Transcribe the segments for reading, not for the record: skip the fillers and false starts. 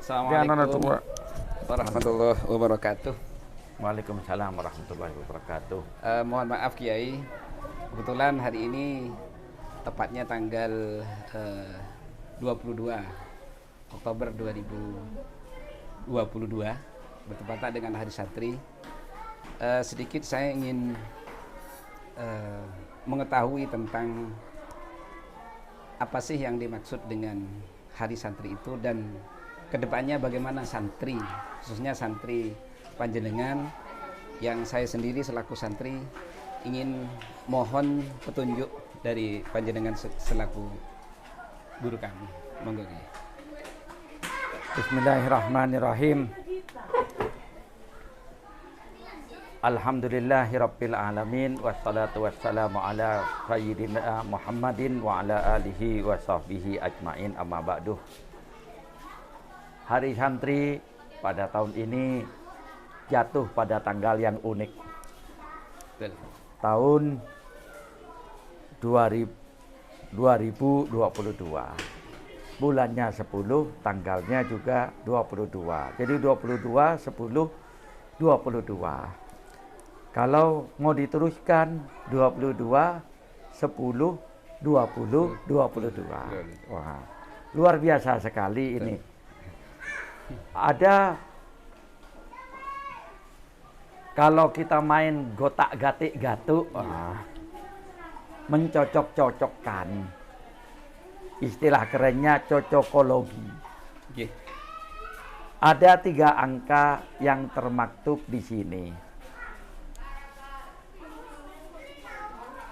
Assalamualaikum warahmatullahi wabarakatuh. Waalaikumsalam warahmatullahi wabarakatuh. Mohon maaf Kiai, kebetulan hari ini tepatnya tanggal 22 Oktober 2022 bertepatan dengan Hari Santri. Sedikit saya ingin mengetahui tentang apa sih yang dimaksud dengan Hari Santri itu, dan kedepannya bagaimana santri, khususnya santri panjenengan yang saya sendiri selaku santri ingin mohon petunjuk dari panjenengan selaku guru kami. Monggo. Bismillahirrahmanirrahim. Alhamdulillahirabbil alamin, wassalatu wassalamu ala sayyidina Muhammadin wa ala alihi wa sahbihi ajmain, amma ba'du. Hari Santri pada tahun ini jatuh pada tanggal yang unik. Tahun 2022. Bulannya 10, tanggalnya juga 22. Jadi 22, 10, 22. Kalau mau diteruskan 22, 10, 20, 22. Wah, luar biasa sekali ini. Ada, kalau kita main gotak-gatik gatuk, mencocok-cocokkan. Istilah kerennya cocokologi. Ada 3 angka yang termaktub di sini,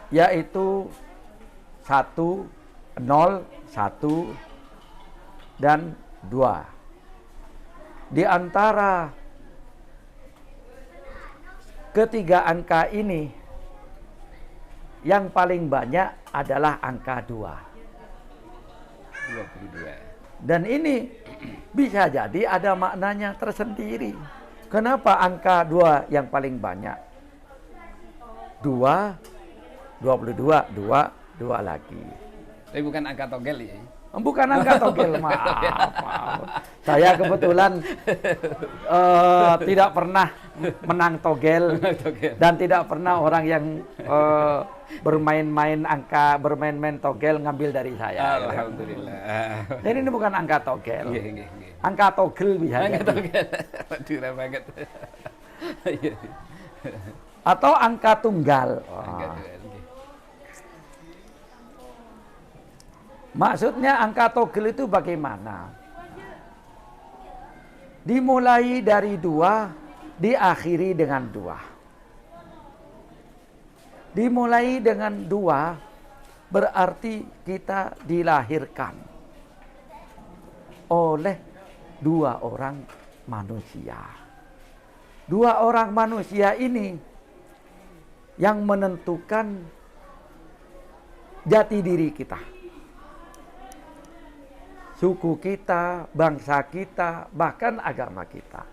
yaitu 1, 0, 1, dan 2. Di antara ketiga angka ini, yang paling banyak adalah angka 2. 22. Dan ini bisa jadi ada maknanya tersendiri. Kenapa angka 2 yang paling banyak? 2, 22, 2 lagi. Tapi bukan angka togel ya? Bukan angka togel, maaf. Saya kebetulan tidak pernah menang togel, dan tidak pernah orang yang bermain-main togel ngambil dari saya. Alhamdulillah. Jadi ini bukan angka togel. Angka togel bisa. Angka togel. Waduh, banget. Atau angka tunggal. Angka tunggal. Maksudnya angka togel itu bagaimana? Dimulai dari 2, diakhiri dengan 2. Dimulai dengan 2 berarti kita dilahirkan oleh 2 orang manusia. 2 orang manusia ini yang menentukan jati diri kita. Suku kita, bangsa kita, bahkan agama kita.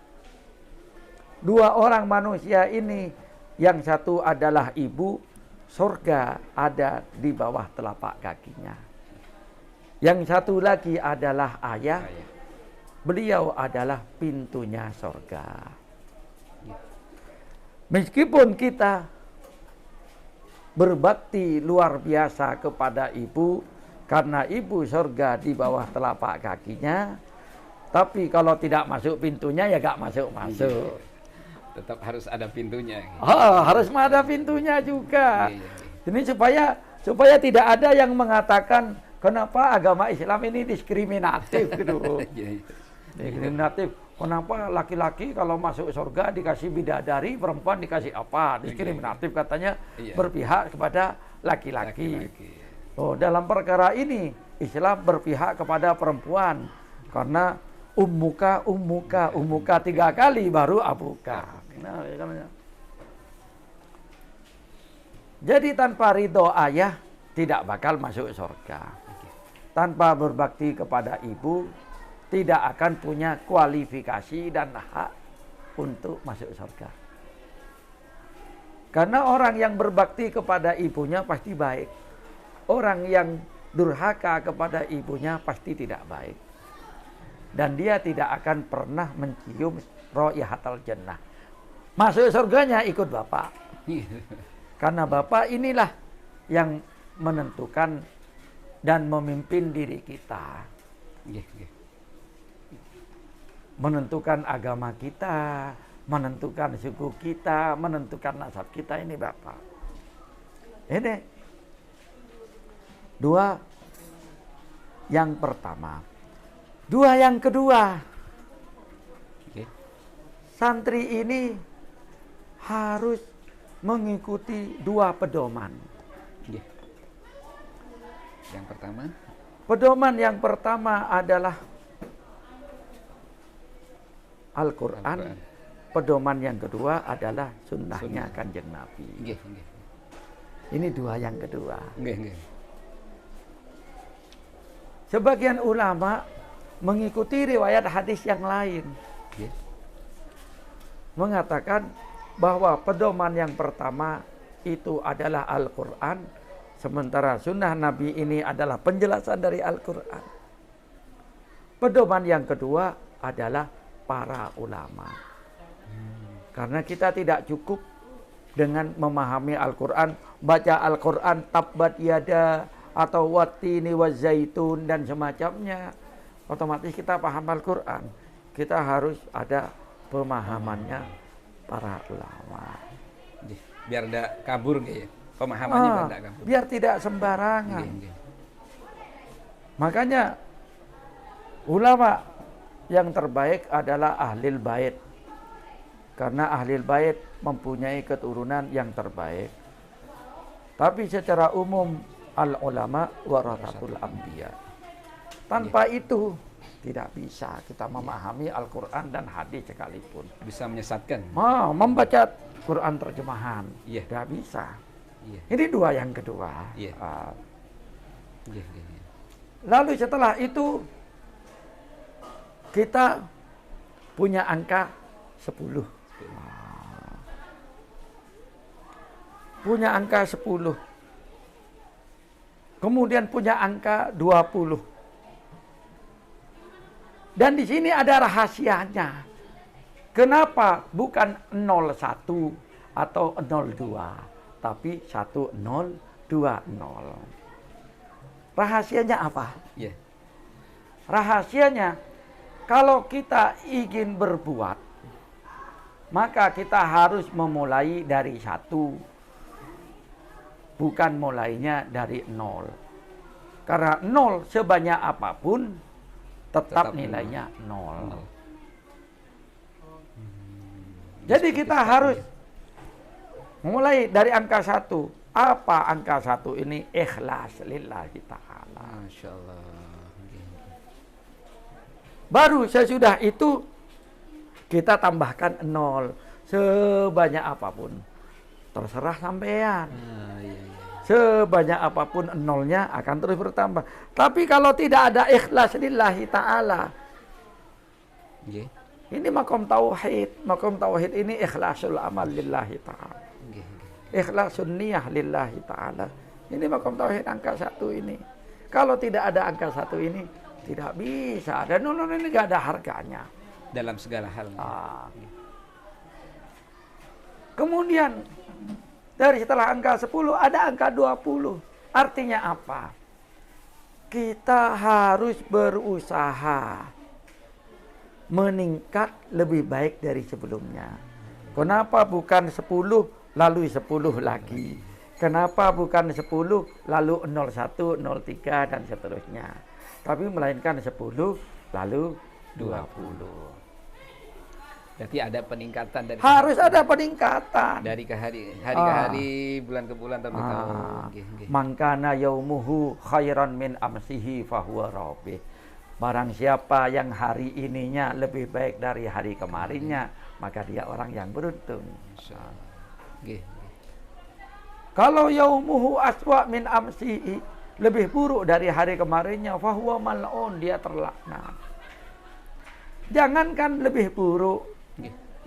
2 orang manusia ini, yang satu adalah ibu, surga ada di bawah telapak kakinya. Yang satu lagi adalah ayah, beliau adalah pintunya surga. Meskipun kita berbakti luar biasa kepada ibu, karena ibu surga di bawah telapak kakinya, tapi kalau tidak masuk pintunya ya gak masuk-masuk. Tetap harus ada pintunya. Harus ada pintunya juga. Ini supaya tidak ada yang mengatakan kenapa agama Islam ini diskriminatif gitu. Diskriminatif. Kenapa laki-laki kalau masuk surga dikasih bidadari, perempuan dikasih apa? Diskriminatif katanya, berpihak kepada laki-laki. Dalam perkara ini Islam berpihak kepada perempuan, karena ummuka 3 kali baru abuka. Jadi tanpa ridho ayah tidak bakal masuk surga. Tanpa berbakti kepada ibu tidak akan punya kualifikasi dan hak untuk masuk surga. Karena orang yang berbakti kepada ibunya pasti baik. Orang yang durhaka kepada ibunya pasti tidak baik. dan dia tidak akan pernah mencium raihatul jannah. Masuk surganya ikut Bapak. Karena Bapak inilah yang menentukan dan memimpin diri kita. Menentukan agama kita, menentukan suku kita, menentukan nasab kita, ini Bapak. Ini dua yang pertama. Dua yang kedua. Santri ini harus mengikuti dua pedoman. Yang pertama? Pedoman yang pertama adalah Al-Quran. Pedoman yang kedua adalah sunnahnya Kanjeng Nabi. Ini dua yang kedua. Sebagian ulama mengikuti riwayat hadis yang lain. Mengatakan bahwa pedoman yang pertama itu adalah Al-Quran, sementara sunnah Nabi ini adalah penjelasan dari Al-Quran. Pedoman yang kedua adalah para ulama. Karena kita tidak cukup dengan memahami Al-Quran, baca Al-Quran tabbat yada atau wattini wazaitun dan semacamnya, otomatis kita paham Al-Quran. Kita harus ada pemahamannya para ulama. Biar tidak kabur ya. Pemahamannya biar tidak kabur. Biar tidak sembarangan. Makanya ulama yang terbaik adalah ahlil bait. Karena ahlil bait mempunyai keturunan yang terbaik. Tapi secara umum al ulama warathatul anbiya. Tanpa itu tidak bisa kita memahami Al-Quran dan hadis sekalipun. Bisa menyesatkan. Membaca Quran terjemahan. Tidak bisa. Ini dua yang kedua. Lalu setelah itu kita punya angka 10. Punya angka 10. Kemudian punya angka 20. Dan di sini ada rahasianya. Kenapa bukan 01 atau 02, tapi 1020. Rahasianya apa? Rahasianya, kalau kita ingin berbuat, maka kita harus memulai dari 1. Bukan mulainya dari 0. Karena 0 sebanyak apapun tetap nilainya 0. Jadi kita harus mulai dari angka 1. Apa angka 1 ini? Ikhlas lillahi ta'ala. Masya Allah. Baru sesudah itu kita tambahkan 0. Sebanyak apapun. Terserah sampean. Sebanyak apapun nolnya akan terus bertambah. Tapi kalau tidak ada ikhlas lillahi ta'ala. Ini makom tauhid. Makom tauhid ini ikhlasul amal lillahi ta'ala. Ikhlasun niyah lillahi ta'ala. Ini makom tauhid angka 1 ini. Kalau tidak ada angka 1 ini, tidak bisa. Dan nol ini tidak ada harganya. Dalam segala hal. Kemudian dari setelah angka 10 ada angka 20. Artinya apa? Kita harus berusaha meningkat lebih baik dari sebelumnya. Kenapa bukan 10 lalu 10 lagi? Kenapa bukan 10 lalu 01, 03 dan seterusnya? Tapi melainkan 10 lalu 20. Berarti ada peningkatan dari harus ada peningkatan dari ke hari ke hari, bulan ke bulan, tahun ke tahun. Mangkana yaumuhu khairan min amsihi fahuwa rabih. Barang siapa yang hari ininya lebih baik dari hari kemarinnya, maka dia orang yang beruntung. Kalau yaumuhu aswa min amsihi, lebih buruk dari hari kemarinnya, fahuwa mal'un, dia terlaknat. Jangankan lebih buruk,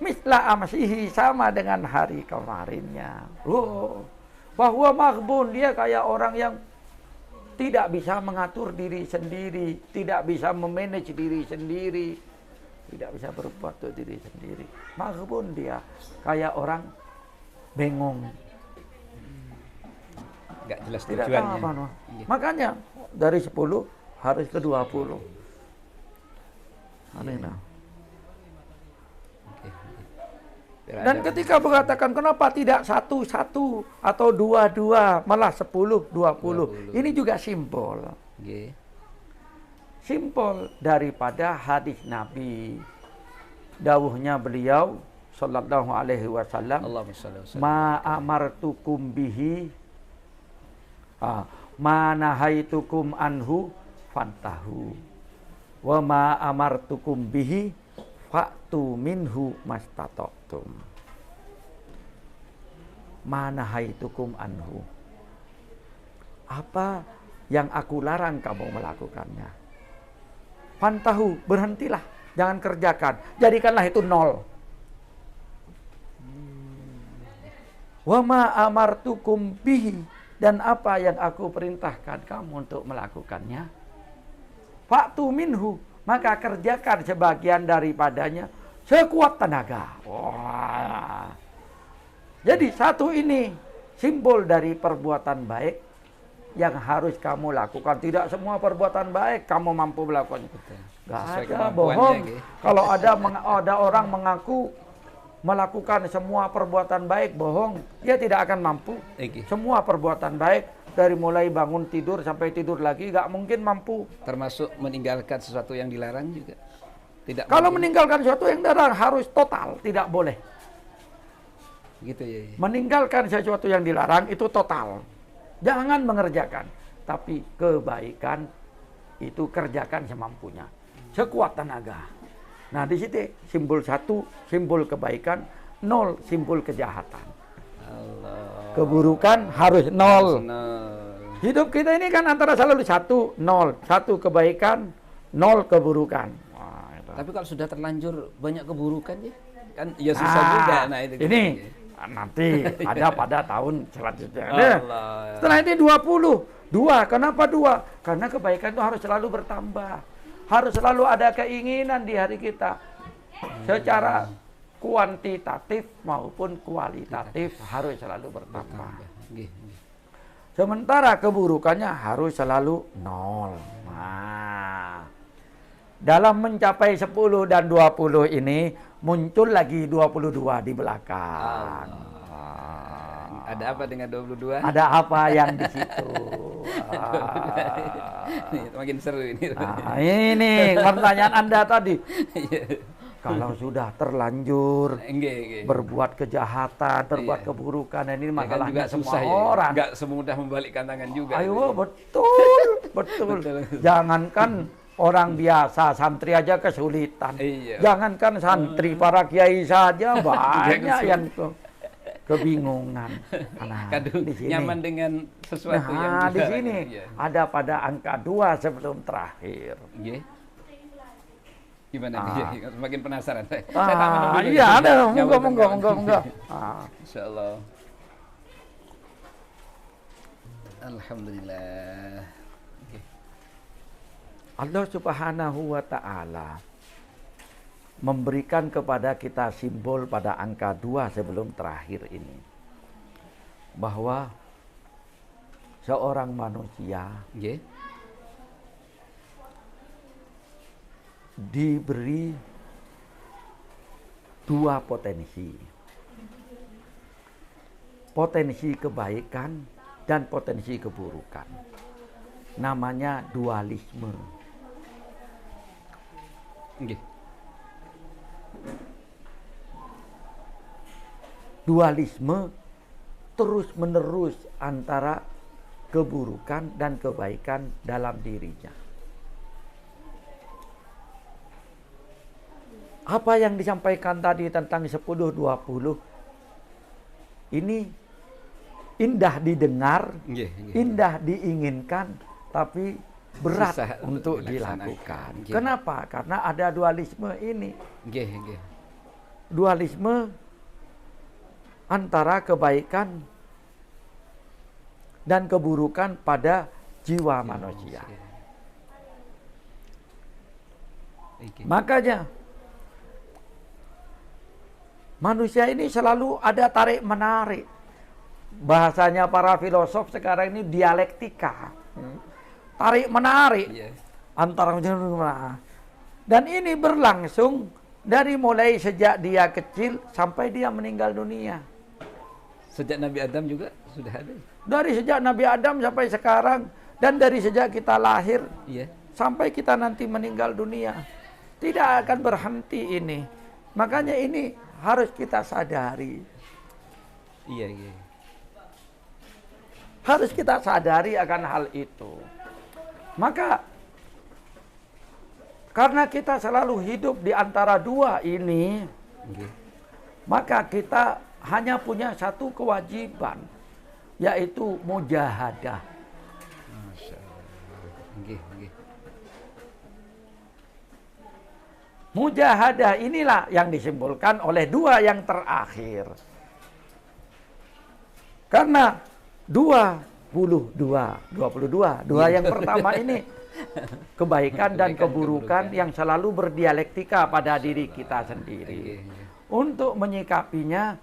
misla amsihi, sama dengan hari kemarinnya. Bahwa maghbun, dia kayak orang yang tidak bisa mengatur diri sendiri, tidak bisa memanage diri sendiri, tidak bisa berbuat untuk diri sendiri. Maupun dia kayak orang bengong, Nggak jelas tidak tahu tujuannya. apa-apa. Iya. Makanya dari 10 harus ke 20. Aneh nah. Oke. Biar Dan ada- ketika mengatakan kenapa tidak 1-1 atau 2-2, malah 10-20. Ini juga simbol. Nggih. Simbol daripada hadis Nabi. Dawuhnya beliau sallallahu alaihi wasallam, Allahumma shalli wa sallim. ma amartukum bihi ma nahaitukum anhu fantahu wa ma amartukum bihi fa'tu minhu mastata'tum. Ma nahaitukum anhu, apa yang aku larang kamu melakukannya. Fantahu, berhentilah, jangan kerjakan, jadikanlah itu 0. Wa ma amartukum bihi, dan apa yang aku perintahkan kamu untuk melakukannya. Fa'tu minhu, maka kerjakan sebagian daripadanya sekuat tenaga. Wah. Jadi satu ini simbol dari perbuatan baik yang harus kamu lakukan. Tidak semua perbuatan baik kamu mampu melakukannya. Gak Sesuai ada, kemampuannya, bohong. gitu. Kalau ada orang mengaku melakukan semua perbuatan baik, bohong. Dia tidak akan mampu. Oke. Semua perbuatan baik, dari mulai bangun tidur sampai tidur lagi, gak mungkin mampu. Termasuk meninggalkan sesuatu yang dilarang juga. Tidak Kalau mampu. meninggalkan sesuatu yang dilarang harus total, tidak boleh. Gitu ya. Meninggalkan sesuatu yang dilarang itu total. Jangan mengerjakan, tapi kebaikan itu kerjakan semampunya, sekuat tenaga. Nah, di situ simbol 1 simbol kebaikan, 0 simbol kejahatan. Allah. Keburukan harus 0. Nol. Hidup kita ini kan antara selalu 1, 0. 1 kebaikan, 0 keburukan. Wah, itu. Tapi kalau sudah terlanjur banyak keburukan ya, kan ya susah juga. Nah itu. Ini nanti ada pada tahun selanjutnya. Allah. Setelah itu 20. 2, kenapa 2? Karena kebaikan itu harus selalu bertambah. Harus selalu ada keinginan di hari kita. Secara kuantitatif maupun kualitatif harus selalu bertambah. Nggih, nggih. Sementara keburukannya harus selalu 0. Nah, dalam mencapai 10 dan 20 ini muncul lagi 22 di belakang. Ada apa dengan 22? Ada apa yang di situ? Nih, makin seru ini. Nah, ini pertanyaan Anda tadi. Iya. Kalau sudah terlanjur Nggih, nggih. berbuat kejahatan, berbuat Iya. keburukan, ini Ya kan masalahnya juga semua susah ya. orang. Enggak semudah membalikkan tangan juga. Ayo, gitu. betul, betul. Betul. Jangankan orang biasa, santri aja kesulitan. Iya. Jangankan santri, para kiai saja banyak kesulitan. yang kebingungan. Nah, Kadang di sini. nyaman dengan sesuatu yang Nah, di dilarang. sini Iya. ada pada angka 2 sebelum terakhir. Nggih. Gimana Ah. nih? Semakin penasaran saya. Saya tak minum dulu. Iya, ada. Nyambung, Monggo. nyambung. Ah. Insyaallah. Alhamdulillah. Oke. Allah Subhanahu wa Ta'ala memberikan kepada kita simbol pada angka 2 sebelum terakhir ini, bahwa seorang manusia Nggih. diberi 2 potensi. Potensi kebaikan dan potensi keburukan. Namanya dualisme. Nggih. Dualisme terus-menerus antara keburukan dan kebaikan dalam dirinya. Apa yang disampaikan tadi tentang 10-20 ini indah didengar, Nggih, nggih. indah diinginkan, tapi berat Susah untuk untuk dilaksanakan. dilakukan. Nggih. Kenapa? Karena ada dualisme ini. Nggih, nggih. Dualisme antara kebaikan dan keburukan pada jiwa manusia. Oke. Makanya manusia ini selalu ada tarik menarik. Bahasanya para filosof sekarang ini dialektika. Tarik menarik antara dan ini berlangsung dari mulai sejak dia kecil sampai dia meninggal dunia. Sejak Nabi Adam juga sudah ada. Dari sejak Nabi Adam sampai sekarang dan dari sejak kita lahir sampai kita nanti meninggal dunia. Tidak akan berhenti ini. Makanya ini harus kita sadari. Iya. Harus kita sadari akan hal itu. Maka karena kita selalu hidup di antara dua ini, maka kita hanya punya satu kewajiban, yaitu mujahadah. Masya Allah. Mujahadah inilah yang disimbolkan oleh dua yang terakhir. Karena 22, dua yang pertama ini kebaikan dan keburukan yang selalu berdialektika pada diri kita sendiri. Untuk menyikapinya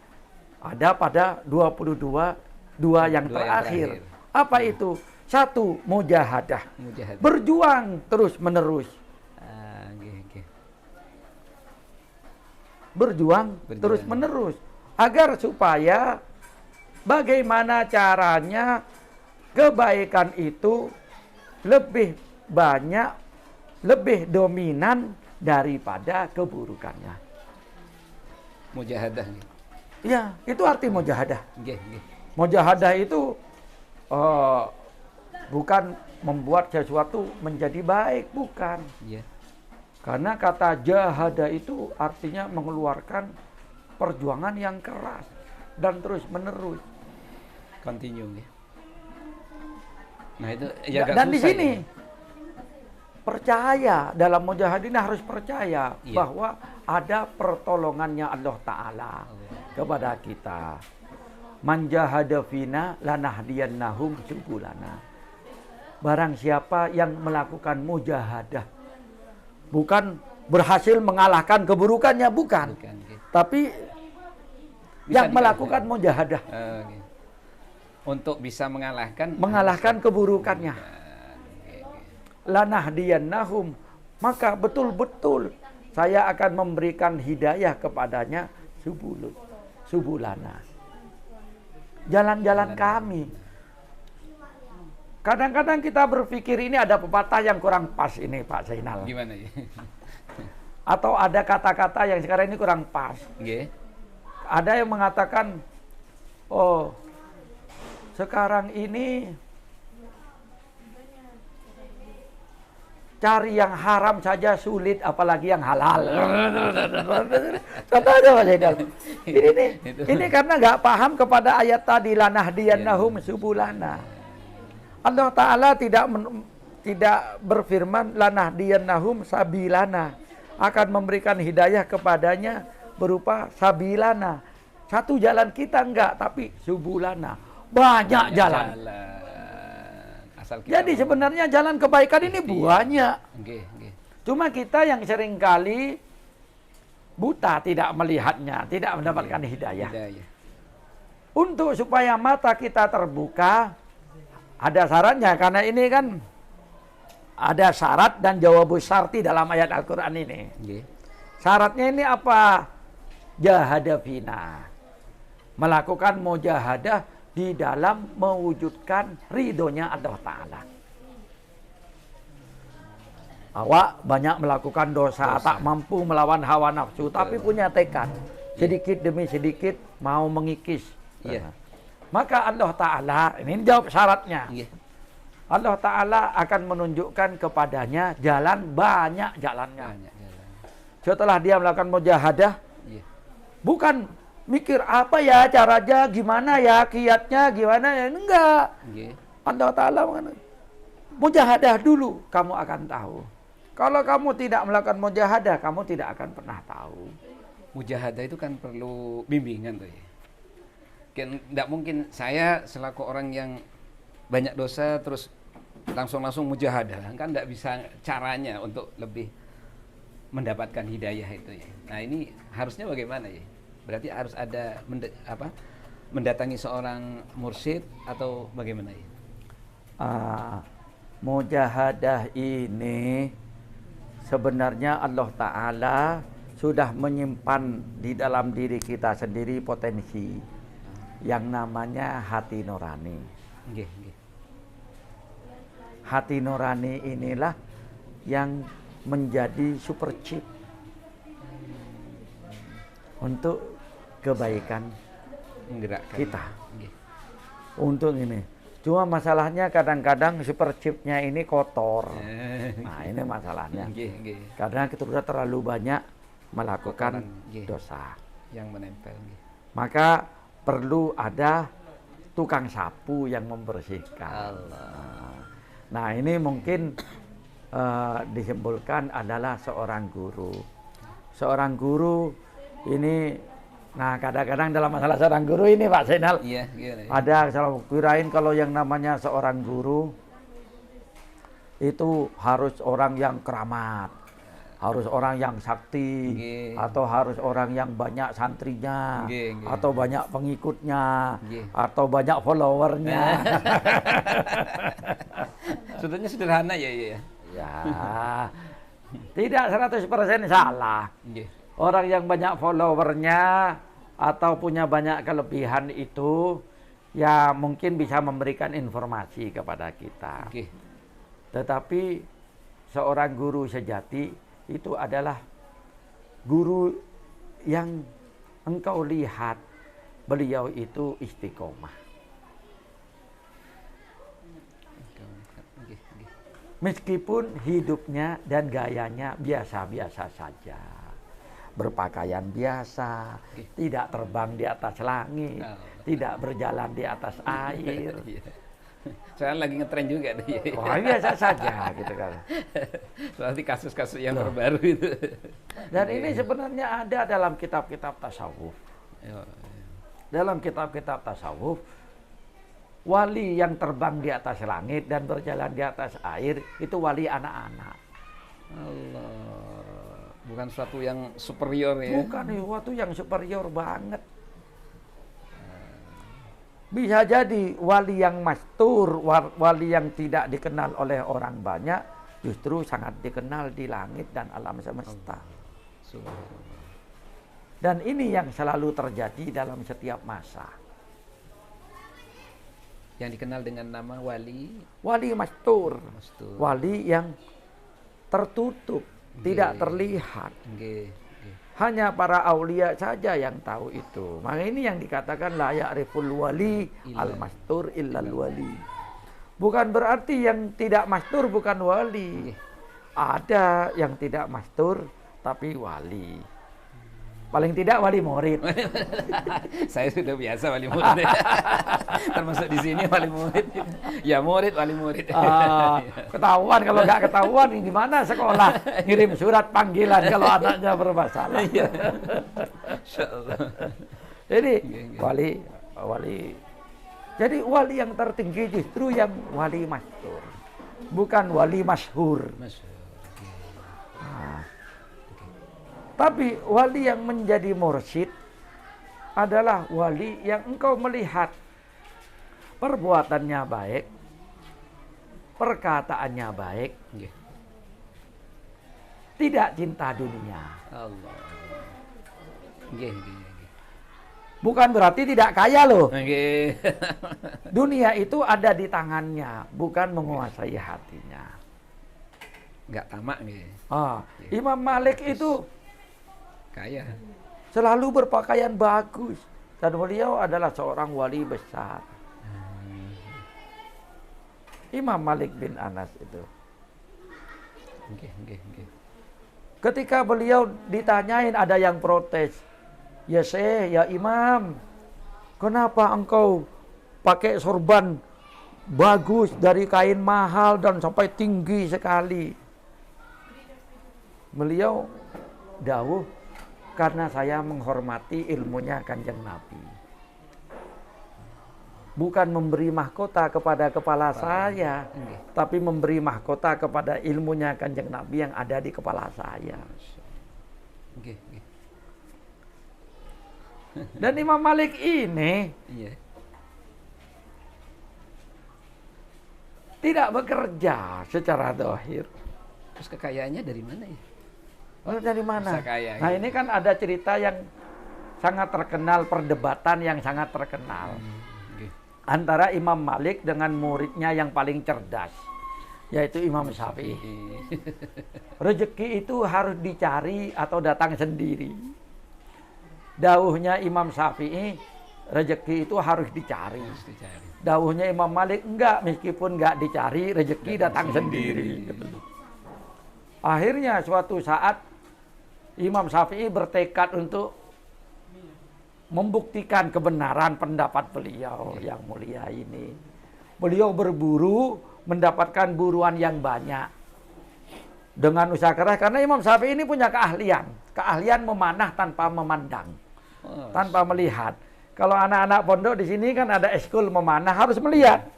ada pada 22, dua yang terakhir. Apa itu? Satu, mujahadah. Berjuang terus-menerus. Berjuang terus-menerus agar supaya bagaimana caranya kebaikan itu lebih banyak, lebih dominan daripada keburukannya. Mujahadah. Ya, itu arti mujahadah. Nggih. Mujahadah itu bukan membuat sesuatu menjadi baik, bukan. Karena kata jahada itu artinya mengeluarkan perjuangan yang keras dan terus menerus. Continue. Nah itu dan di sini percaya dalam mujahadah ini harus percaya bahwa ada pertolongannya Allah Ta'ala kepada kita. Man jahada fina lanahdiyannahum subulana. Barang siapa yang melakukan mujahadah, bukan berhasil mengalahkan keburukannya, bukan. Tapi yang melakukan mujahadah. Untuk bisa mengalahkan keburukannya. Lanahdiyannahum, maka betul-betul saya akan memberikan hidayah kepadanya subulana. Jalan-jalan kami. Kadang-kadang kita berpikir ini ada pepatah yang kurang pas ini Pak Zainal. Gimana ya? Atau ada kata-kata yang sekarang ini kurang pas. Ada yang mengatakan, oh sekarang ini cari yang haram saja sulit, apalagi yang halal. Contohnya Pak Zainal. Ini karena nggak paham kepada ayat tadi lanahdiyannahum subulana. Allah Ta'ala tidak berfirman lanahdiyannahum sabilana, akan memberikan hidayah kepadanya berupa sabilana. Satu jalan kita enggak, tapi subulana. Banyak jalan. Jadi sebenarnya jalan kebaikan ini banyak. Cuma kita yang seringkali buta, tidak melihatnya, tidak mendapatkan hidayah. Untuk supaya mata kita terbuka, ada syaratnya, karena ini kan ada syarat dan jawabus syarti dalam ayat Al-Quran ini. Syaratnya ini apa? Jahada fina. Melakukan mujahadah di dalam mewujudkan ridhonya Allah Ta'ala. Awak banyak melakukan dosa, tak mampu melawan hawa nafsu, tapi punya tekad. Sedikit demi sedikit mau mengikis. Maka Allah Ta'ala, ini jawab syaratnya. Allah Ta'ala akan menunjukkan kepadanya jalan, banyak jalannya. Setelah dia melakukan mujahadah, bukan mikir apa ya caranya, gimana ya kiatnya, gimana ya, enggak. Allah Ta'ala mujahadah dulu, kamu akan tahu. Kalau kamu tidak melakukan mujahadah, kamu tidak akan pernah tahu. Mujahadah itu kan perlu bimbingan tuh ya. Tidak mungkin saya selaku orang yang banyak dosa terus langsung mujahadah, kan nggak bisa caranya untuk lebih mendapatkan hidayah itu ya. Nah ini harusnya bagaimana ya? Berarti harus ada mendatangi seorang mursyid atau bagaimana ya? Mujahadah ini sebenarnya Allah Ta'ala sudah menyimpan di dalam diri kita sendiri potensi yang namanya hati nurani. Nggih, nggih. Hati nurani inilah yang menjadi super chip untuk kebaikan Menggerakkan kita. Nggih. Untuk ini. Cuma masalahnya kadang-kadang super chipnya ini kotor. Nah ini masalahnya. Nggih, nggih. Karena kita sudah terlalu banyak melakukan Kotoran, nggih. dosa. Yang menempel nggih. Maka perlu ada tukang sapu yang membersihkan. Allah. Nah ini mungkin disimpulkan adalah seorang guru. Seorang guru ini, nah kadang-kadang dalam masalah seorang guru ini Pak Zainal, Iya, gimana ya? ada salah kirain kalau yang namanya seorang guru itu harus orang yang keramat, harus orang yang sakti, Nggih. atau harus orang yang banyak santrinya, Nggih, nggih. atau banyak pengikutnya, Nggih. atau banyak followernya. Sebetulnya sederhana ya, ya. Ya, tidak 100% salah. Nggih. Orang yang banyak followernya atau punya banyak kelebihan itu ya mungkin bisa memberikan informasi kepada kita. Nggih. Tetapi seorang guru sejati itu adalah guru yang engkau lihat beliau itu istiqomah. Nggih, nggih. Meskipun hidupnya dan gayanya biasa-biasa saja. Berpakaian biasa, tidak terbang di atas langit, tidak berjalan di atas air. Iya. Soalnya lagi ngetren juga deh. Wah, biasa saja gitu kan. Berarti kasus-kasus yang terbaru itu. Dan ini sebenarnya ada dalam kitab-kitab tasawuf. Ya, Dalam kitab-kitab tasawuf, wali yang terbang di atas langit dan berjalan di atas air itu wali anak-anak. Allah. Bukan suatu yang superior ya. Bukan sesuatu yang superior banget. Bisa jadi wali yang mastur, wali yang tidak dikenal oleh orang banyak, justru sangat dikenal di langit dan alam semesta. Subhanallah. Dan ini yang selalu terjadi dalam setiap masa. Yang dikenal dengan nama wali Wali mastur, Mastur. wali yang tertutup, tidak Nggih. terlihat. Nggih, nggih. Hanya para aulia saja yang tahu itu. Maka ini yang dikatakan la ya'riful wali al mastur illal wali. Bukan berarti yang tidak mastur bukan wali. Nggih. Ada yang tidak mastur tapi wali. Paling tidak wali murid. Saya sudah biasa wali murid. Termasuk di sini wali murid. Ya murid, wali murid. Ketahuan, kalau nggak ketahuan gimana sekolah ngirim surat panggilan kalau anaknya bermasalah. Iya. Insyaallah. Jadi Nggih. wali. Jadi wali yang tertinggi justru yang wali mastur, bukan wali masyhur. Masyaallah. Tapi wali yang menjadi mursyid adalah wali yang engkau melihat perbuatannya baik, perkataannya baik, Nggih. tidak cinta dunia. Allah. Nggih, nggih, nggih. Bukan berarti tidak kaya loh. Nggih. Dunia itu ada di tangannya, bukan menguasai hatinya. Enggak tamak nggih. Imam Malik itu Kaya. selalu berpakaian bagus dan beliau adalah seorang wali besar. Imam Malik bin Anas itu. Nggih, nggih, nggih. Ketika beliau ditanyain ada yang protes. Ya Syekh, ya Imam, kenapa engkau pakai sorban bagus dari kain mahal dan sampai tinggi sekali? Beliau dawuh, karena saya menghormati ilmunya Kanjeng Nabi. bukan memberi mahkota kepada kepala saya, tapi memberi mahkota kepada ilmunya Kanjeng Nabi yang ada di kepala saya. Dan Imam Malik ini tidak bekerja secara zahir. Terus kekayaannya dari mana ya? Oh, dari mana? Kaya, nah ini kan ada cerita yang sangat terkenal, perdebatan yang sangat terkenal. Antara Imam Malik dengan muridnya yang paling cerdas, yaitu Imam Syafi'i. Rezeki itu harus dicari atau datang sendiri. Dawuhnya Imam Syafi'i, rezeki itu harus dicari. Dawuhnya Imam Malik, enggak, meskipun enggak dicari, rezeki datang sendiri. Akhirnya suatu saat Imam Syafi'i bertekad untuk membuktikan kebenaran pendapat beliau yang mulia ini. Beliau berburu mendapatkan buruan yang banyak dengan usaha keras, karena Imam Syafi'i ini punya keahlian memanah tanpa memandang, tanpa melihat. Kalau anak-anak pondok di sini kan ada eskul memanah, harus melihat.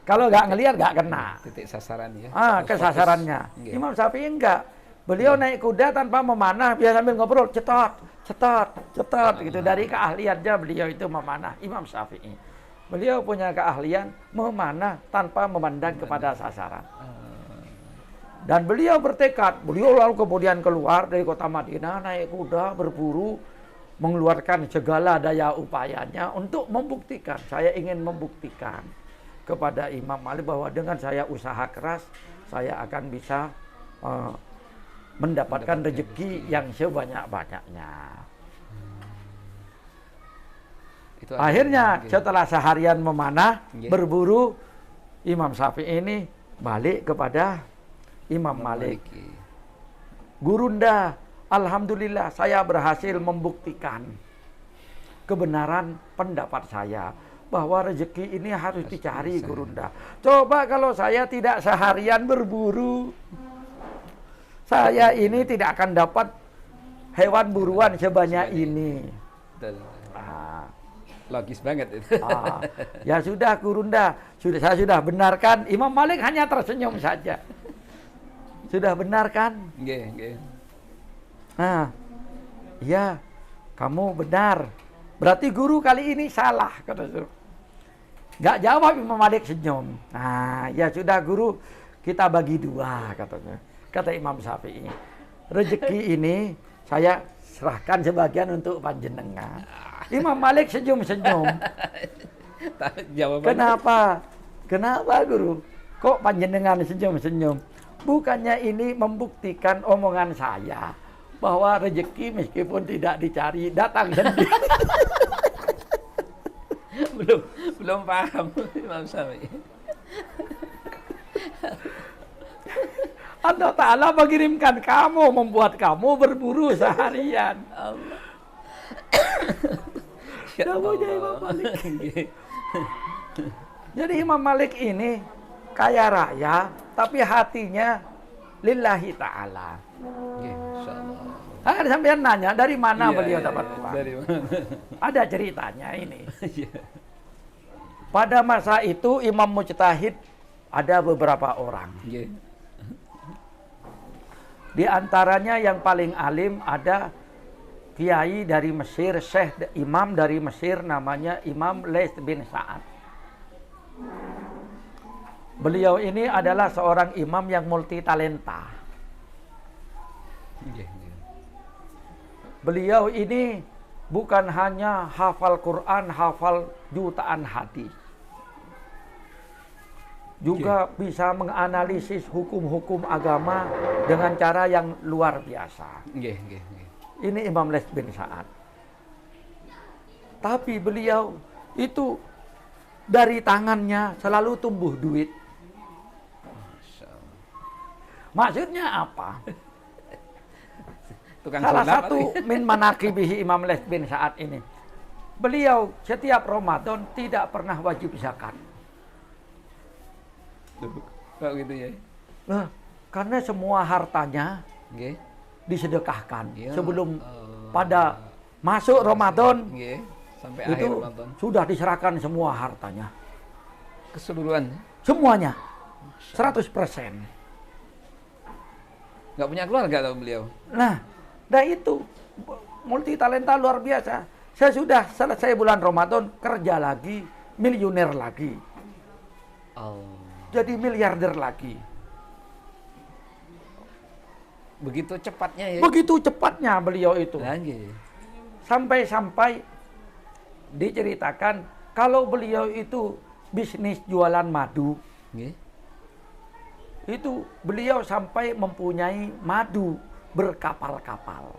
Kalau nggak ngelihat nggak kena. Titik sasaran ya. Kesasarannya. Imam Syafi'i enggak. Beliau naik kuda tanpa memanah, biasa sambil ngobrol, cetot gitu. Dari keahliannya beliau itu memanah. Imam Syafi'i, beliau punya keahlian memanah tanpa memandang kepada sasaran. Dan beliau bertekad, beliau lalu kemudian keluar dari kota Madinah, naik kuda, berburu, mengeluarkan segala daya upayanya untuk membuktikan. Saya ingin membuktikan kepada Imam Malik bahwa dengan saya usaha keras, saya akan bisa mendapatkan rezeki yang sebanyak-banyaknya. Akhirnya setelah seharian memanah, berburu, Imam Syafi'i ini balik kepada Imam Malik. Gurunda, alhamdulillah saya berhasil membuktikan kebenaran pendapat saya bahwa rezeki ini harus dicari, Gurunda. Coba kalau saya tidak seharian berburu, saya ini tidak akan dapat hewan buruan sebanyak ini. Logis banget itu. Ya sudah, Gurunda, saya sudah benarkan. Imam Malik hanya tersenyum saja. Sudah benarkan? Ya, kamu benar. Berarti guru kali ini salah, kata guru. Nggak jawab, Imam Malik senyum. Ya sudah guru, kita bagi dua, katanya. Kata Imam Syafi'i, rezeki ini saya serahkan sebagian untuk panjenengan. Imam Malik senyum-senyum. Kenapa? Kenapa guru? Kok panjenengan senyum-senyum? Bukannya ini membuktikan omongan saya bahwa rezeki meskipun tidak dicari datang sendiri. belum paham Imam Syafi'i. Allah Ta'ala mengirimkan kamu, membuat kamu berburu seharian. Allah. Namanya Imam Malik. Jadi Imam Malik ini kaya raya, tapi hatinya lillahi ta'ala. Ada sampean nanya, dari mana beliau dapat uang? Dari mana? Ada ceritanya ini. Pada masa itu Imam Mujtahid ada beberapa orang. Di antaranya yang paling alim ada kiai dari Mesir, syekh imam dari Mesir, namanya Imam Laits bin Sa'ad. Beliau ini adalah seorang imam yang multi talenta. Beliau ini bukan hanya hafal Quran, hafal jutaan hadis, juga bisa menganalisis hukum-hukum agama dengan cara yang luar biasa. Ini Imam Laits bin Sa'ad. Tapi beliau itu dari tangannya selalu tumbuh duit. Maksudnya apa? Salah satu min manaqibihi Imam Laits bin Sa'ad ini, beliau setiap Ramadan tidak pernah wajib zakat. Kok gitu ya? Nah, karena semua hartanya disedekahkan sebelum pada masuk Ramadan. Sampai itu akhir Ramadan. sudah diserahkan semua hartanya. Keseluruhan. Semuanya. 100%. Nggak punya keluarga atau beliau? Nah, itu multi talenta luar biasa. Saya sudah selesai bulan Ramadan kerja lagi, miliuner lagi. Oh. Jadi miliarder lagi. Begitu cepatnya ya. Begitu cepatnya beliau itu. Lagi. Sampai-sampai diceritakan kalau beliau itu bisnis jualan madu. Nggih. Itu beliau sampai mempunyai madu berkapal-kapal.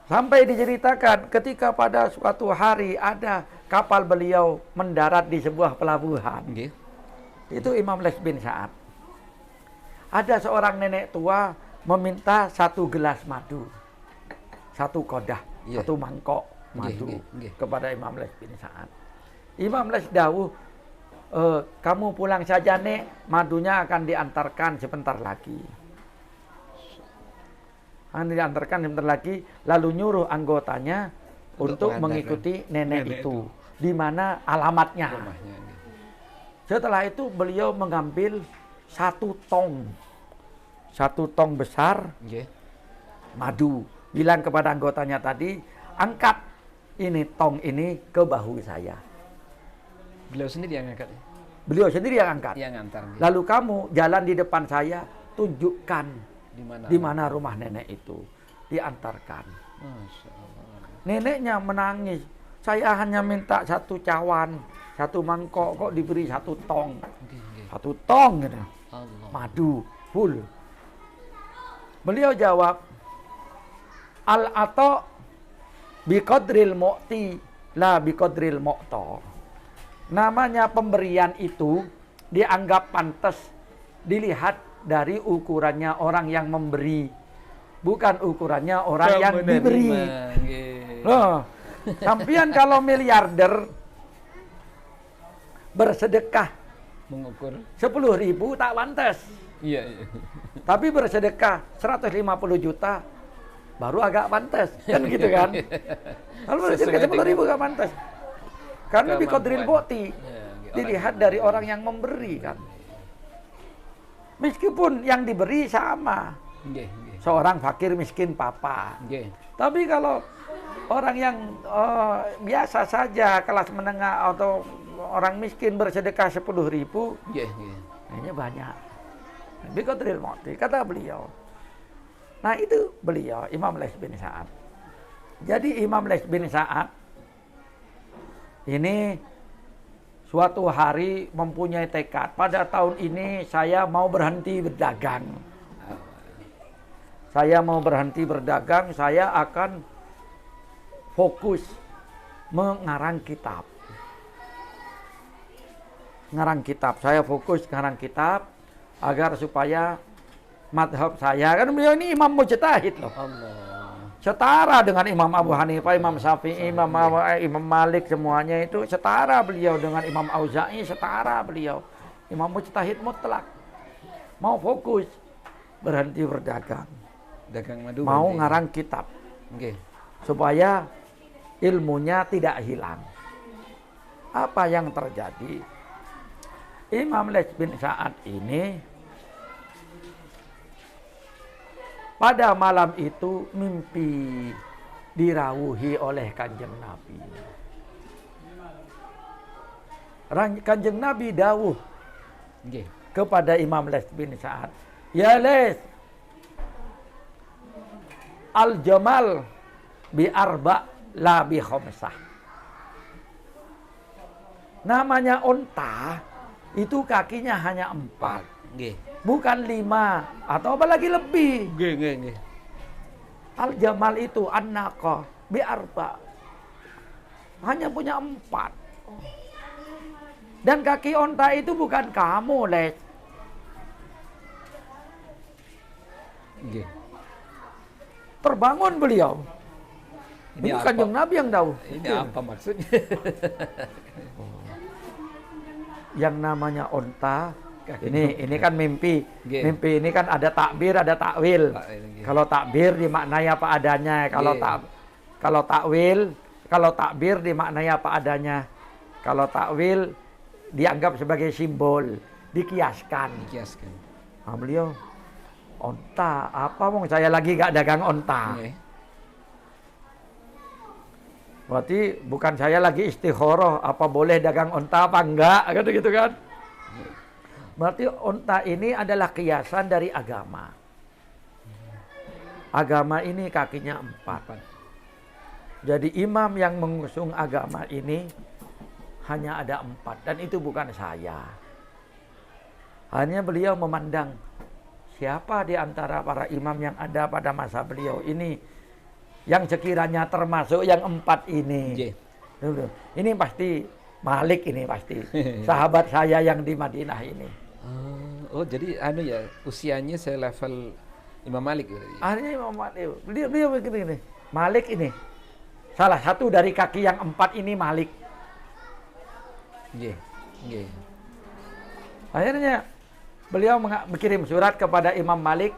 Sampai diceritakan ketika pada suatu hari ada kapal beliau mendarat di sebuah pelabuhan. Nggih. Itu Imam Les bin Sa'ad. Ada seorang nenek tua meminta 1 gelas madu. 1 kodah, Iya. 1 mangkok madu Nggih. kepada Imam Les bin Sa'ad. Imam Les dawuh, kamu pulang saja nek, madunya akan diantarkan sebentar lagi. Akan diantarkan sebentar lagi, lalu nyuruh anggotanya untuk mengantarkan mengikuti nenek nenek itu. Di mana alamatnya. Rumahnya. Nggih. Setelah itu beliau mengambil 1 tong. 1 tong besar Nggih. madu. Bilang kepada anggotanya tadi, angkat ini tong ini ke bahu saya. Beliau sendiri yang ngangkat. Beliau sendiri yang angkat. Yang ngantar. Nggih. Lalu kamu jalan di depan saya, tunjukkan Di mana? di mana rumah nenek itu. Diantarkan. Masya Allah. Neneknya menangis. Saya hanya minta 1 cawan, 1 mangkok, kok diberi 1 tong. Nggih, nggih. 1 tong gitu. Allah. Madu full. Beliau jawab, al-ato biqadril mu'ti la biqadril mu'ta. Namanya pemberian itu dianggap pantas dilihat dari ukurannya orang yang memberi, bukan ukurannya orang yang diberi. Nggih. Loh, sampean kalau miliarder bersedekah Mengukur. 10.000 tak pantas. Iya, iya. Tapi bersedekah 150 juta baru agak pantas. Kan gitu kan? Kalau bersedekah 10.000 gak pantas. Karena biqadril mu'ti. Dilihat dari orang yang memberi kan. Meskipun yang diberi sama. Nggih, nggih. Seorang fakir miskin papa. Nggih. Tapi kalau orang yang biasa saja kelas menengah atau orang miskin bersedekah 10.000, Nggih, nggih. ini banyak. Biqadril mu'ti, kata beliau. Nah itu beliau, Imam Les bin Sa'ad. Jadi Imam Les bin Sa'ad ini suatu hari mempunyai tekad. Pada tahun ini saya mau berhenti berdagang. Saya mau berhenti berdagang, saya akan fokus mengarang kitab. Ngarang kitab, saya fokus ngarang kitab agar supaya madhab saya, kan beliau ini imam mujtahid loh. Allah. Setara dengan Imam Abu Hanifah, Imam Syafi'i, Imam Malik, semuanya itu setara beliau dengan Imam Auza'i, setara beliau. Imam mujtahid mutlak. Mau fokus berhenti berdagang. Dagang madu. Mau berarti. ngarang kitab Nggih. supaya ilmunya tidak hilang. Apa yang terjadi? Imam Les bin Sa'ad ini pada malam itu mimpi dirawuhi oleh Kanjeng Nabi. Kanjeng Nabi dawuh Nggih. kepada Imam Les bin Sa'ad, "Ya Les, al-jamal bi arba la bi khamsah." Namanya unta itu kakinya hanya 4, Nggih. bukan 5 atau apalagi lebih. Nggih, nggih, nggih. Al-jamal itu an-naqa bi arba. Hanya punya 4. Dan kaki unta itu bukan kamu, Les. Nggih. Terbangun beliau. Ini Ini apa? Kanjeng Nabi yang tahu. Ini apa maksudnya? Yang namanya unta, ini kan mimpi. Nggih. Mimpi ini kan ada takbir, ada takwil. Takwil, nggih. Kalau takbir dimaknai apa adanya. Kalau Nggih. Kalau takwil, kalau takbir dimaknai apa adanya. Kalau takwil dianggap sebagai simbol, dikiaskan. Dikiaskan. Nah, beliau onta, apa mong saya lagi gak dagang onta. Oke. Berarti bukan saya lagi istikharah, apa boleh dagang onta apa enggak, gitu kan. Berarti onta ini adalah kiasan dari agama. Agama ini kakinya 4. Jadi imam yang mengusung agama ini hanya ada 4 dan itu bukan saya. Hanya beliau memandang siapa di antara para imam yang ada pada masa beliau ini yang sekiranya termasuk yang 4 ini. Yeah. Ini pasti Malik, ini pasti sahabat saya yang di Madinah ini. Oh, jadi ya usianya selevel Imam Malik gitu. Akhirnya Imam Malik, beliau begini, Malik ini salah satu dari kaki yang 4 ini Malik. Akhirnya beliau mengirim surat kepada Imam Malik,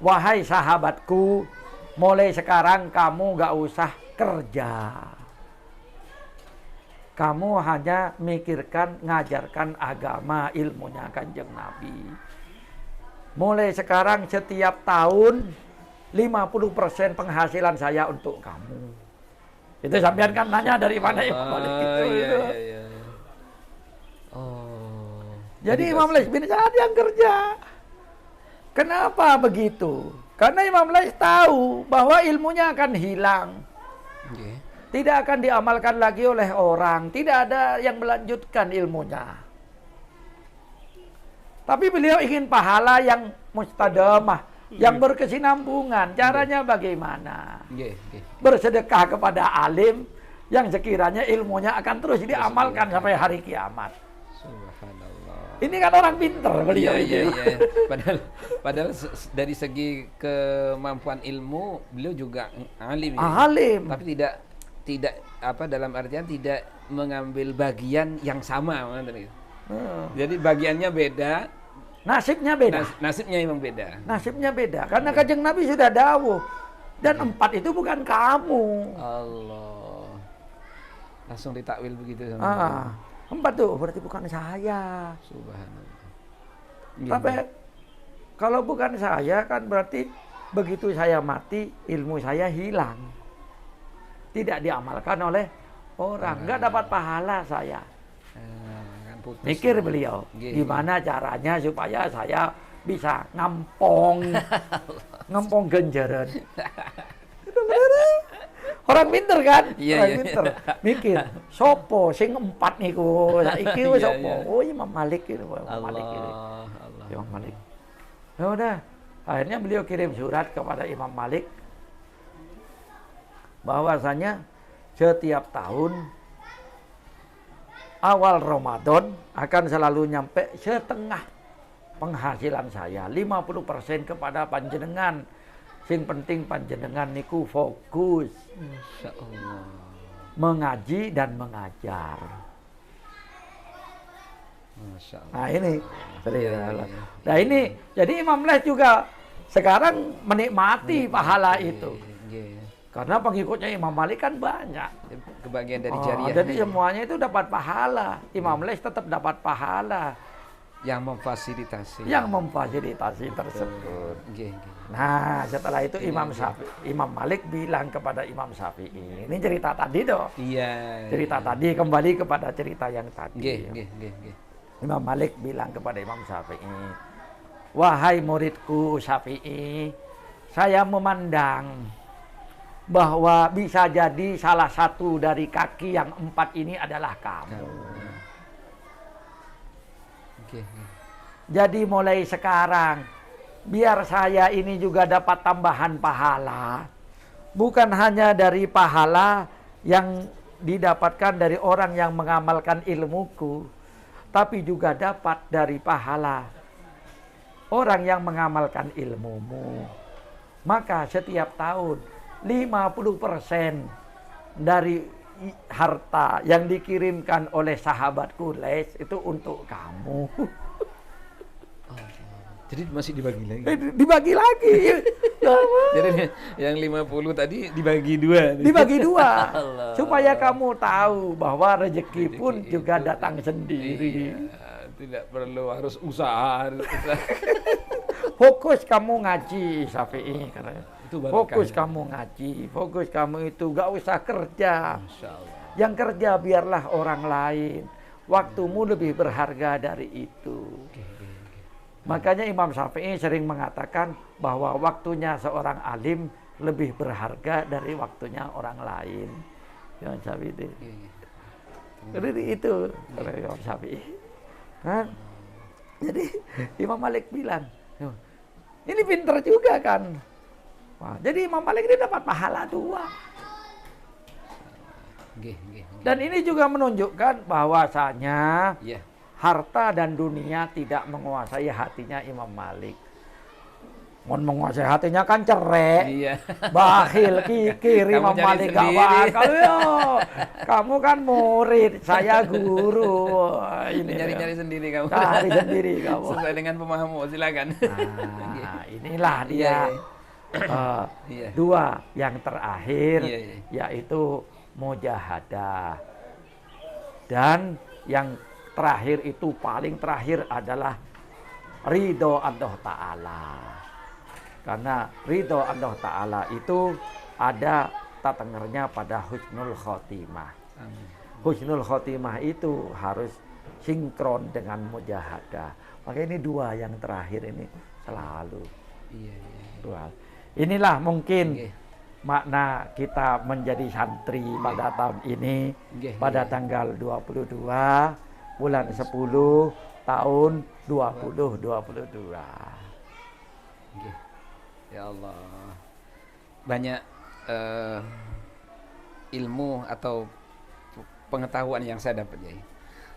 wahai sahabatku, mulai sekarang kamu gak usah kerja. Kamu hanya mikirkan, ngajarkan agama, ilmunya Kanjeng Nabi. Mulai sekarang setiap tahun 50% penghasilan saya untuk kamu. Itu sampean kan nanya dari mana Imam Malik itu. Iya. Oh. Jadi Imam Lais bin Sa'ad yang kerja. Kenapa begitu? Karena Imam Lais tahu bahwa ilmunya akan hilang. Tidak akan diamalkan lagi oleh orang. Tidak ada yang melanjutkan ilmunya. Tapi beliau ingin pahala yang mustadamah, yang berkesinambungan. Caranya bagaimana? Bersedekah kepada alim yang sekiranya ilmunya akan terus diamalkan sampai hari kiamat. Subhanallah. Ini kan orang pinter beliau. Iya. Padahal dari segi kemampuan ilmu beliau juga alim. Alim. Tapi tidak apa dalam artian tidak mengambil bagian yang sama. Jadi bagiannya beda. Nasibnya beda. Nasibnya memang beda. Nasibnya beda. Karena Kanjeng Nabi sudah dawuh. Dan 4 itu bukan kamu. Allah. Langsung ditakwil begitu. 4 tuh berarti bukan saya. Subhanallah. Tapi kalau bukan saya kan berarti begitu saya mati ilmu saya hilang. Tidak diamalkan oleh orang. Nggak dapat pahala saya. Mikir beliau, gimana caranya supaya saya bisa ngampong genjeran. Orang pinter kan? Orang pinter. Mikir, sopo sing 4 niku. Saiki wis sopo? Oh, Imam Malik itu, Imam Malik. Ya udah, akhirnya beliau kirim surat kepada Imam Malik bahwasanya setiap tahun awal Ramadan akan selalu nyampe setengah penghasilan saya, 50% kepada panjenengan. Sing penting panjenengan niku fokus mengaji dan mengajar. Masya Allah. Nah ini, nah ini, jadi Imam Lais juga sekarang menikmati pahala itu. Karena pengikutnya Imam Malik kan banyak. Kebagian dari jariah. Jadi semuanya itu dapat pahala. Imam Lais tetap dapat pahala. Yang memfasilitasi. Yang memfasilitasi tersebut. Nah setelah itu Imam Malik bilang kepada Imam Syafi'i. Ini cerita tadi dong. Iya. Cerita tadi kembali kepada cerita yang tadi. Imam Malik bilang kepada Imam Syafi'i. Wahai muridku Syafi'i, saya memandang bahwa bisa jadi salah satu dari kaki yang 4 ini adalah kamu. Jadi mulai sekarang, biar saya ini juga dapat tambahan pahala. Bukan hanya dari pahala yang didapatkan dari orang yang mengamalkan ilmuku, tapi juga dapat dari pahala orang yang mengamalkan ilmumu. Maka setiap tahun 50% dari harta yang dikirimkan oleh sahabatku Lais itu untuk kamu. Jadi masih dibagi lagi. Dibagi lagi. Jadi yang 50 tadi dibagi 2. Dibagi 2. Allah. Supaya kamu tahu bahwa rezeki pun Rezeki juga itu datang sendiri. Iya, tidak perlu harus usaha. Fokus kamu ngaji, Syafi'i katanya. Itu barokah. Fokus kamu ngaji, fokus kamu itu gak usah kerja. Masya Allah. Yang kerja biarlah orang lain. Waktumu lebih berharga dari itu. Makanya Imam Syafi'i sering mengatakan bahwa waktunya seorang alim lebih berharga dari waktunya orang lain. Imam Syafi'i. Jadi itu Imam Syafi'i. Kan? Jadi Imam Malik bilang, ini pinter juga kan. Wah, jadi Imam Malik ini dapat pahala 2. Dan ini juga menunjukkan bahwasanya harta dan dunia tidak menguasai hatinya Imam Malik. Mau menguasai hatinya kan cerai, bakhil, kikir. Imam Malik gak bakal. Kamu kan murid, saya guru. Ini nyari-nyari sendiri kamu. Cari sendiri kamu. Sesuai dengan pemahamu, silakan. Nah, inilah dia. 2 yang terakhir yaitu mujahadah. Dan yang terakhir itu paling terakhir adalah ridho Allah Ta'ala. Karena ridho Allah Ta'ala itu ada tatengernya pada husnul khotimah. Husnul khotimah itu harus sinkron dengan mujahadah. Maka ini 2 yang terakhir ini selalu. Inilah mungkin makna kita menjadi santri pada tahun ini, pada tanggal 22 bulan 10 tahun 2022. Ya Allah, banyak ilmu atau pengetahuan yang saya dapat ya.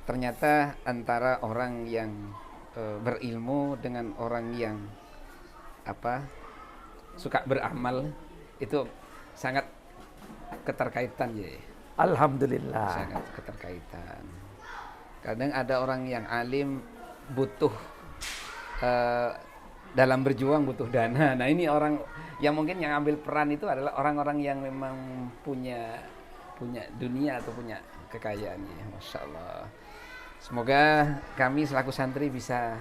Ternyata antara orang yang berilmu dengan orang yang suka beramal itu sangat keterkaitan ya. Alhamdulillah. Sangat keterkaitan. Kadang ada orang yang alim butuh dalam berjuang butuh dana. Nah ini orang yang mungkin yang ambil peran itu adalah orang-orang yang memang punya dunia atau punya kekayaannya. Masya Allah. Semoga kami selaku santri bisa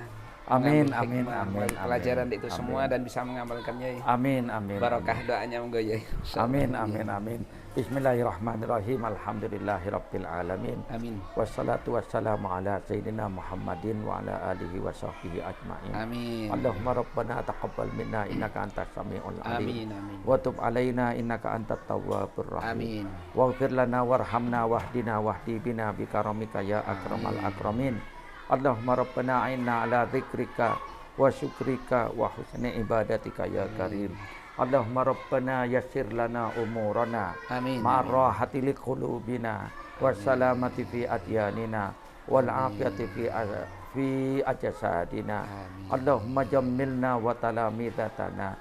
Amin, mengambil pelajaran itu semua dan bisa mengamalkannya. Amin. Barokah doanya monggo ya. Amin. Bismillahirrahmanirrahim. Alhamdulillahirabbil alamin. Amin. Wassalatu wassalamu ala sayyidina Muhammadin wa ala alihi wa sahbihi ajma'in. Amin. Allahumma rabbana taqabbal minna innaka antas samiul alim. Amin. Wa tub alaina innaka antat tawwabur rahim. Amin. Waghfir lana warhamna wahdina wahdi bina bikaramika ya akramal akramin. Allahumma rabbana a'inna ala dzikrika wa syukrika wa husni ibadatika ya karim. Allahumma rabbana yassir lana umurana ma'arrahati liqulubina wassalamati fi adyanina wal afiyati fi ajsadina. Allahumma jammilna wa talamidatana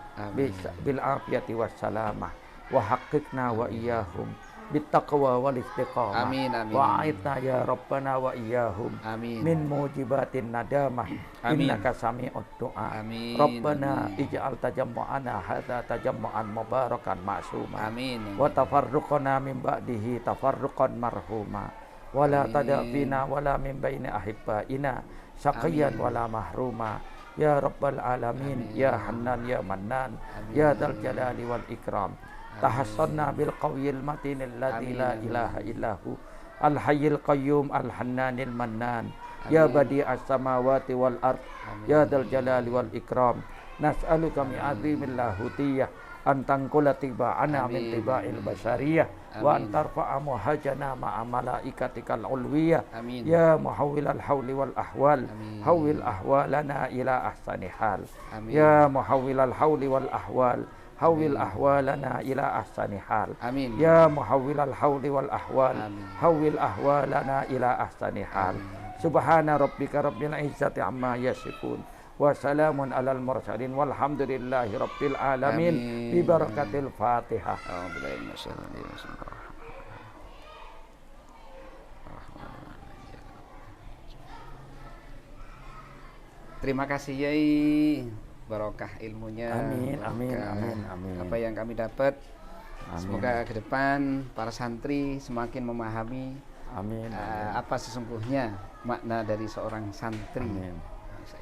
bil afiyati wassalamah wa haqqiqna wa iyyahum bittaqwa wal istiqamah. Amin. Wa aitna ya rabbana wa iyyahum min mujibatin nadamah. Innaka sami'ud du'a. Rabbana ij'al tajammu'ana hadza tajammu'an mubarakan ma'suma. Wa tafarruqana min ba'dihi tafarruqan marhuma. Wa la tadafina wa la min baini ahibbaina saqiyan wa la mahruma. Ya rabbal alamin, ya Hannan, ya Mannan, ya Dzal Jalali wal Ikram. Tahassanna bil qawiyil matin alladzi la ilaha illahu al hayyul qayyum al hannanil mannan ya badi'as samawati wal ard ya dzal jalali wal ikram. Nas'aluka min azimil lahutiyah an tanqula tiba'ana min tiba'il basariyah wa an tarfa'a muhajana ma'a malaikatikal ulwiyah. Ya muhawwilal hawli wal ahwal hawwil ahwalana ila ahsani hal. Ya muhawwilal hawli wal ahwal hawil ahwalana ila ahsani hal. Ya muhawwilal hawli wal ahwal hawil ahwalana ila ahsani hal. Subhana rabbika rabbil izzati amma yasifun wa salamun alal mursalin walhamdulillahi rabbil alamin. Bi barakatil Fatihah. Terima kasih Yai, barokah ilmunya. Amin, amin, barokah amin, amin. Apa yang kami dapat, Amin. semoga ke depan para santri semakin memahami Amin. apa sesungguhnya makna dari seorang santri Amin.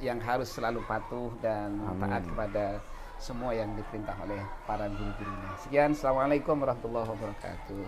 yang harus selalu patuh dan Amin. taat kepada semua yang diperintah oleh para guru-gurunya. Sekian, assalamualaikum warahmatullahi wabarakatuh.